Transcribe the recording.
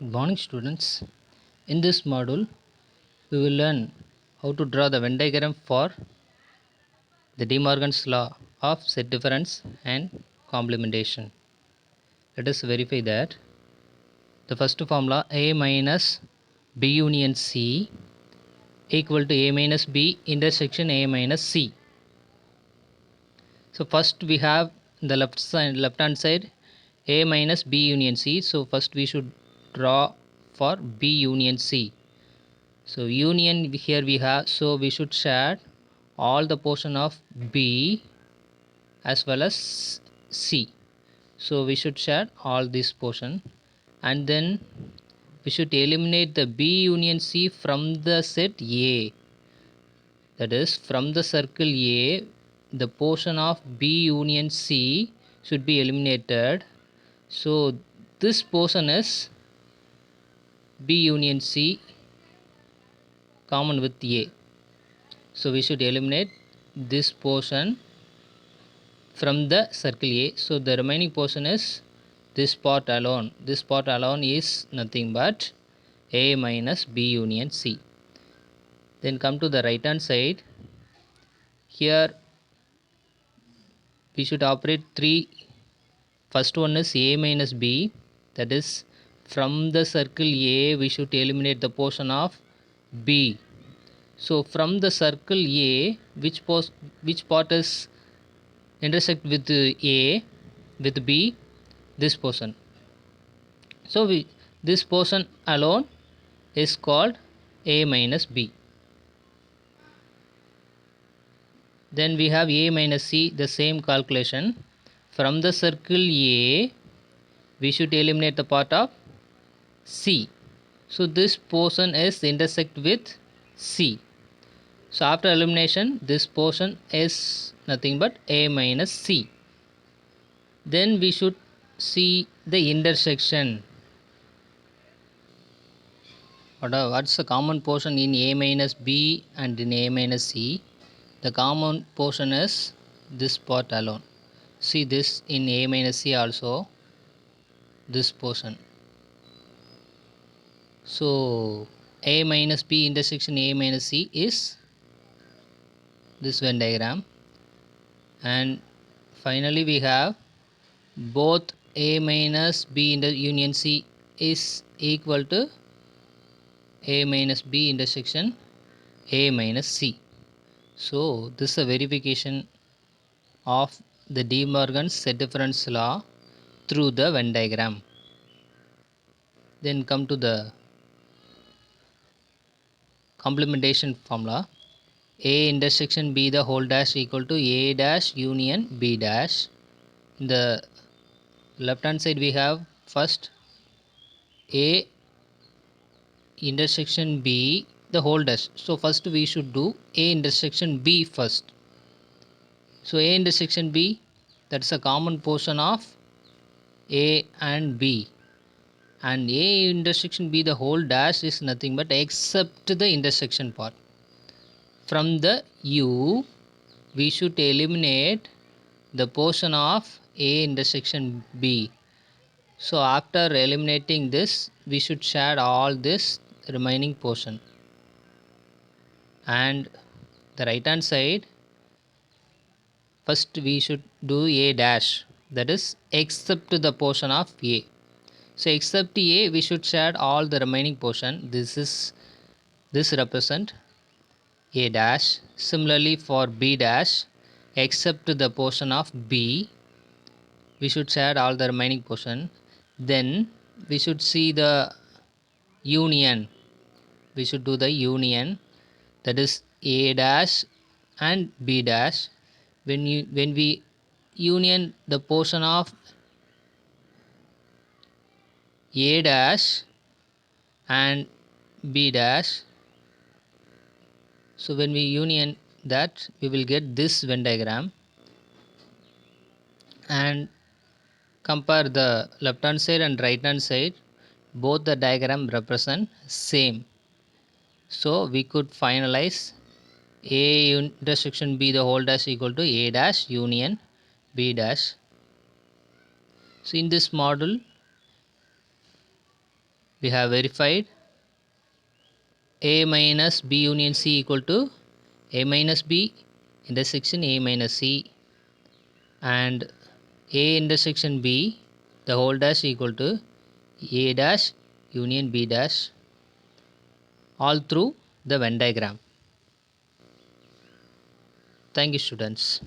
Good morning, students. In this module, we will learn how to draw the Venn diagram for the De Morgan's law of set difference and complementation. Let us verify that the first formula A minus B union C equal to A minus B intersection A minus C. So first we have the left hand side A minus B union C. So first we should draw for B union C. So union here we have, so we should share all the portion of B as well as C. So we should share all this portion, and then we should eliminate the B union C from the set A. That is, from the circle A, the portion of B union C should be eliminated. So this portion is B union C common with A. So we should eliminate this portion from the circle A. So the remaining portion is this part alone. This part alone is nothing but A minus B union C. Then come to the right hand side. Here we should operate three. First one is A minus B. That is, from the circle A we should eliminate the portion of B. So from the circle A, which part is intersect with A with B? This portion. So this portion alone is called A minus B. Then we have A minus C, the same calculation. From the circle A, we should eliminate the part of C. So this portion is intersect with C. So after elimination, this portion is nothing but A minus C. Then we should see the intersection. What's the common portion in A minus B and in A minus C? The common portion is this part alone. See this in A minus C also, this portion. So A minus B intersection A minus C is this Venn diagram. And finally we have both A minus B union C is equal to A minus B intersection A minus C. So this is a verification of the De Morgan's set difference law through the Venn diagram. Then come to the complementation formula. A intersection B the whole dash equal to A dash union B dash. In the left hand side we have first A intersection B the whole dash. So first we should do A intersection B first. So A intersection B, that's a common portion of A and B. And A intersection B the whole dash is nothing but except the intersection part. From the U, we should eliminate the portion of A intersection B. So after eliminating this, we should share all this remaining portion. And the right hand side, first we should do A dash, that is except the portion of A. So except A, we should share all the remaining portion. This represent A dash. Similarly for B dash, except the portion of B, we should share all the remaining portion. Then we should see the union. We should do the union, that is A dash and B dash. When we union the portion of A dash and B dash, so when we union that, we will get this Venn diagram. And compare the left hand side and right hand side, both the diagram represent same. So we could finalize A intersection B the whole dash equal to A dash union B dash. So in this model, we have verified A minus B union C equal to A minus B intersection A minus C, and A intersection B the whole dash equal to A dash union B dash, all through the Venn diagram. Thank you, students.